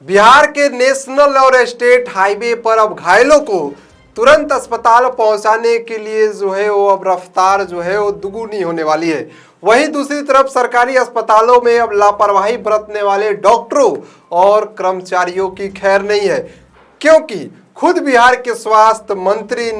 बिहार के नेशनल और state highway पर अब घायलों को तुरंत अस्पताल पहुंचाने के लिए जो है वो अब रफ्तार जो है वो दुगुनी होने वाली है। वहीं दूसरी तरफ सरकारी अस्पतालों में अब लापरवाही बरतने वाले डॉक्टरों और कर्मचारियों की खैर नहीं है, क्योंकि खुद बिहार के स्वास्थ्य मंत्री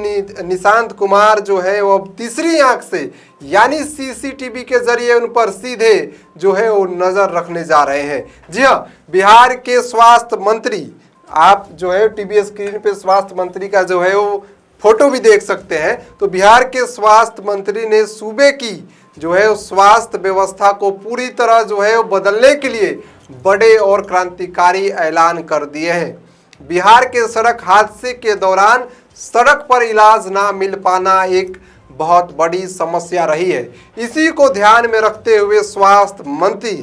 निशांत कुमार जो है वो अब तीसरी आंख से यानी सीसीटीवी के जरिए उन पर सीधे जो है वो नजर रखने जा रहे हैं। जी हाँ, बिहार के स्वास्थ्य मंत्री, आप जो है टीवी स्क्रीन पे स्वास्थ्य मंत्री का जो है वो फोटो भी देख सकते हैं। तो बिहार के स्वास्थ्य मंत्री ने सूबे की जो है स्वास्थ्य व्यवस्था को पूरी तरह जो है वो बदलने के लिए बड़े और क्रांतिकारी ऐलान कर दिए हैं। बिहार के सड़क हादसे के दौरान सड़क पर इलाज ना मिल पाना एक बहुत बड़ी समस्या रही है। इसी को ध्यान में रखते हुए स्वास्थ्य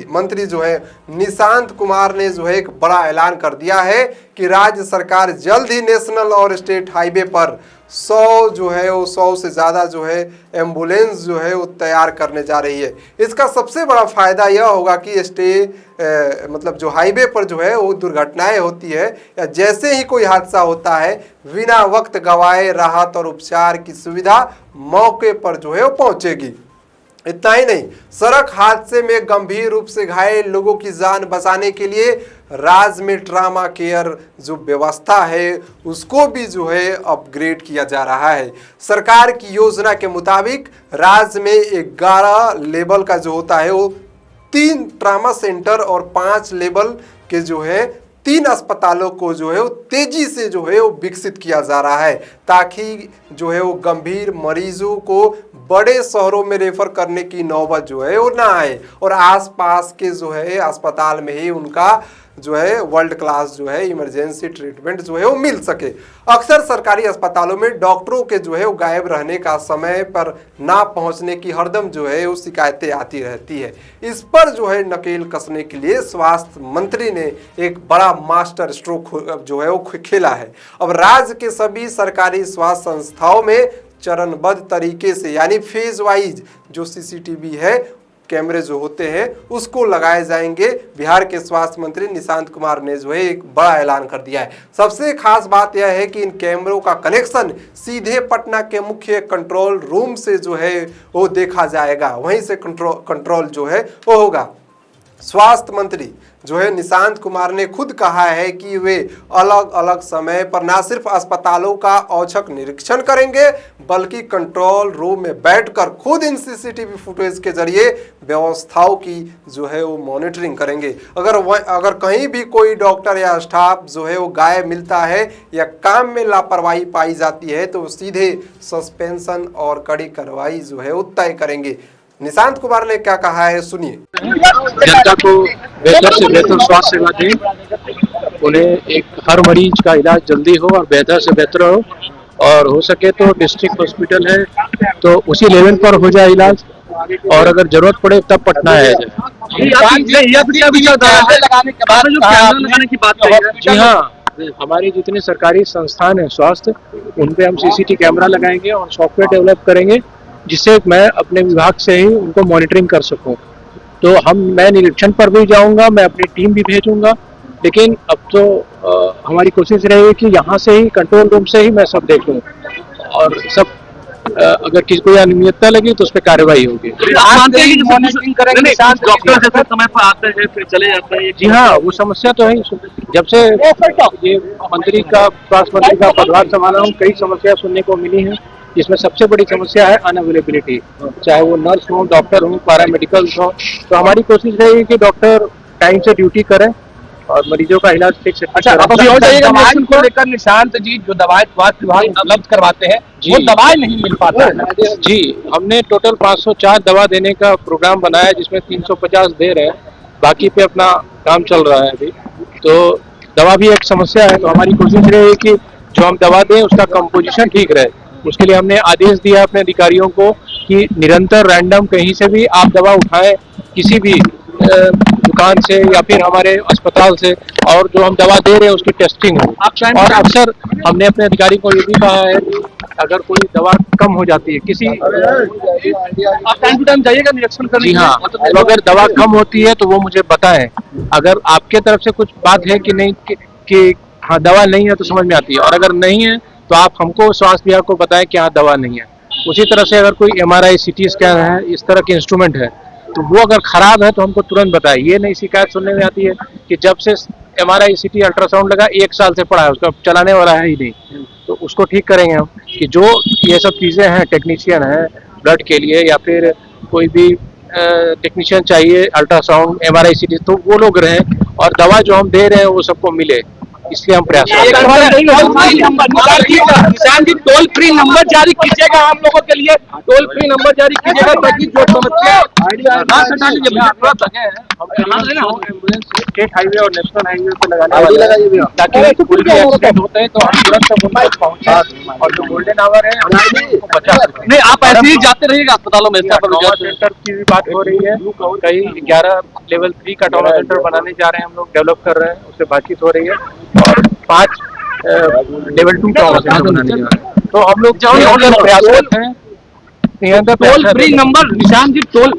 मंत्री जो है निशांत कुमार ने जो है एक बड़ा ऐलान कर दिया है कि राज्य सरकार जल्द ही नेशनल और स्टेट हाईवे पर 100 से ज़्यादा जो है एम्बुलेंस जो है वो तैयार करने जा रही है। इसका सबसे बड़ा फायदा यह होगा कि मतलब जो हाईवे पर जो है वो दुर्घटनाएं होती है या जैसे ही कोई हादसा होता है, बिना वक्त गवाए राहत और उपचार की सुविधा मौके पर जो है वो पहुंचेगी। इतना ही नहीं, सड़क हादसे में गंभीर रूप से घायल लोगों की जान बचाने के लिए राज्य में ट्रामा केयर जो व्यवस्था है उसको भी जो है अपग्रेड किया जा रहा है। सरकार की योजना के मुताबिक राज्य में 11 लेवल का जो होता है वो 3 ट्रामा सेंटर और 5 लेवल के जो है 3 अस्पतालों को जो है वो तेजी से जो है वो विकसित किया जा रहा है, ताकि जो है वो गंभीर मरीजों को बड़े शहरों में रेफर करने की नौबत जो है वो ना आए और आसपास के जो है अस्पताल में ही उनका जो है वर्ल्ड क्लास जो है इमरजेंसी ट्रीटमेंट जो है वो मिल सके। अक्सर सरकारी अस्पतालों में डॉक्टरों के जो है वो गायब रहने का, समय पर ना पहुंचने की हरदम जो है वो शिकायतें आती रहती है। इस पर जो है नकेल कसने के लिए स्वास्थ्य मंत्री ने एक बड़ा मास्टर स्ट्रोक जो है वो खेला है। अब राज्य के सभी सरकारी स्वास्थ्य संस्थाओं में चरणबद्ध तरीके से यानी फेज वाइज जो सीसीटीवी है, कैमरे जो होते हैं उसको लगाए जाएंगे। बिहार के स्वास्थ्य मंत्री निशांत कुमार ने जो है एक बड़ा ऐलान कर दिया है। सबसे खास बात यह है कि इन कैमरों का कनेक्शन सीधे पटना के मुख्य कंट्रोल रूम से जो है वो देखा जाएगा, वहीं से कंट्रोल जो है वो होगा। स्वास्थ्य मंत्री जो है निशांत कुमार ने खुद कहा है कि वे अलग अलग समय पर न सिर्फ अस्पतालों का औचक निरीक्षण करेंगे बल्कि कंट्रोल रूम में बैठकर खुद इन सीसीटीवी फुटेज के जरिए व्यवस्थाओं की जो है वो मॉनिटरिंग करेंगे। अगर कहीं भी कोई डॉक्टर या स्टाफ जो है वो गायब मिलता है या काम में लापरवाही पाई जाती है तो सीधे सस्पेंशन और कड़ी कार्रवाई जो है वो तय करेंगे। निशांत कुमार ने क्या कहा है, सुनिए। जनता को बेहतर से बेहतर स्वास्थ्य सेवा दें, उन्हें हर मरीज का इलाज जल्दी हो और बेहतर से बेहतर हो, और हो सके तो डिस्ट्रिक्ट हॉस्पिटल है तो उसी लेवल पर हो जाए इलाज, और अगर जरूरत पड़े तब पटना आया जाए। जी हाँ, हमारी जितने सरकारी संस्थान है स्वास्थ्य, उन पे हम सीसीटीवी कैमरा लगाएंगे और सॉफ्टवेयर डेवलप करेंगे जिससे मैं अपने विभाग से ही उनको मॉनिटरिंग कर सकूं। तो मैं निरीक्षण पर भी जाऊंगा, मैं अपनी टीम भी भेजूंगा, लेकिन अब तो हमारी कोशिश रहेगी कि यहाँ से ही कंट्रोल रूम से ही मैं सब देख लूँ और सब अगर किसी को अनियमितता लगी तो उस पर कार्रवाई होगी। डॉक्टर समय पर आते हैं फिर चले जाते हैं। जी हाँ, वो समस्या तो है। जब से ये स्वास्थ्य मंत्री का पदभार संभाला हूँ, कई समस्या सुनने को मिली है, जिसमें सबसे बड़ी समस्या है अनअवेलेबिलिटी, चाहे वो नर्स हो, डॉक्टर हो, पैरामेडिकल्स हो। तो हमारी कोशिश रहेगी कि डॉक्टर टाइम से ड्यूटी करें और मरीजों का इलाज ठीक से। अच्छा, अब अभी को लेकर निशांत जी जो दवाएं स्वास्थ्य विभाग उपलब्ध करवाते हैं वो दवाएं नहीं मिल पाता है। जी, हमने टोटल 504 दवा देने का प्रोग्राम बनाया जिसमें 350 दे रहे हैं, बाकी पे अपना काम चल रहा है अभी। तो दवा भी एक समस्या है, तो हमारी कोशिश रहेगी कि जो हम दवा दें उसका कंपोजिशन ठीक रहे। उसके लिए हमने आदेश दिया अपने अधिकारियों को कि निरंतर रैंडम कहीं से भी आप दवा उठाएं, किसी भी दुकान से या फिर हमारे अस्पताल से, और जो हम दवा दे रहे हैं उसकी टेस्टिंग हो। और अक्सर हमने अपने अधिकारी को ये भी कहा है अगर कोई दवा कम हो जाती है किसी, आप टाइम टू टाइम जाइएगा निरीक्षण करने। जी हाँ, तो अगर दवा कम होती है तो वो मुझे बताएं। अगर आपके तरफ से कुछ बात है कि नहीं कि हाँ दवा नहीं है तो समझ में आती है, और अगर नहीं है तो आप हमको स्वास्थ्य विभाग को बताएं कि हाँ दवा नहीं है। उसी तरह से अगर कोई MRI CT स्कैन है, इस तरह के इंस्ट्रूमेंट है, तो वो अगर खराब है तो हमको तुरंत बताएं। ये नहीं शिकायत सुनने में आती है कि जब से MRI CT अल्ट्रासाउंड लगा 1 साल से पड़ा है, उसका चलाने वाला है ही नहीं। तो उसको ठीक करेंगे हम कि जो ये सब चीज़ें हैं, टेक्नीशियन है ब्लड के लिए या फिर कोई भी टेक्नीशियन चाहिए अल्ट्रासाउंड MRI CT, तो वो लोग रहें और दवा जो हम दे रहे हैं वो सबको मिले, इसलिए हम प्रयास कर रहे हैं। निशान जी टोल फ्री नंबर जारी कीजिएगा, हम लोगों के लिए टोल फ्री नंबर जारी कीजिएगा ताकि जो समस्या एम्बुलेंस स्टेट हाईवे और नेशनल हाईवे पे लगाने वाले हैं, ताकि कोई भी एक्सीडेंट होते हैं तो हम तुरंत तक उन तक पहुंचे और जो गोल्डन आवर है हम उनको बचा सकते हैं। नहीं, आप ऐसे ही जाते रहिएगा अस्पतालों में। ट्रॉमा सेंटर की भी बात हो रही है, कई 11 लेवल 3 का ट्रॉमा सेंटर बनाने जा रहे हैं, हम लोग डेवलप कर रहे हैं, उससे बातचीत हो रही है, और 5 लेवल 2 ट्रॉमा सेंटर बनाने जा रहे हैं। तो हम लोग प्रयासरत हैं। टोल फ्री नंबर निशान जी टोल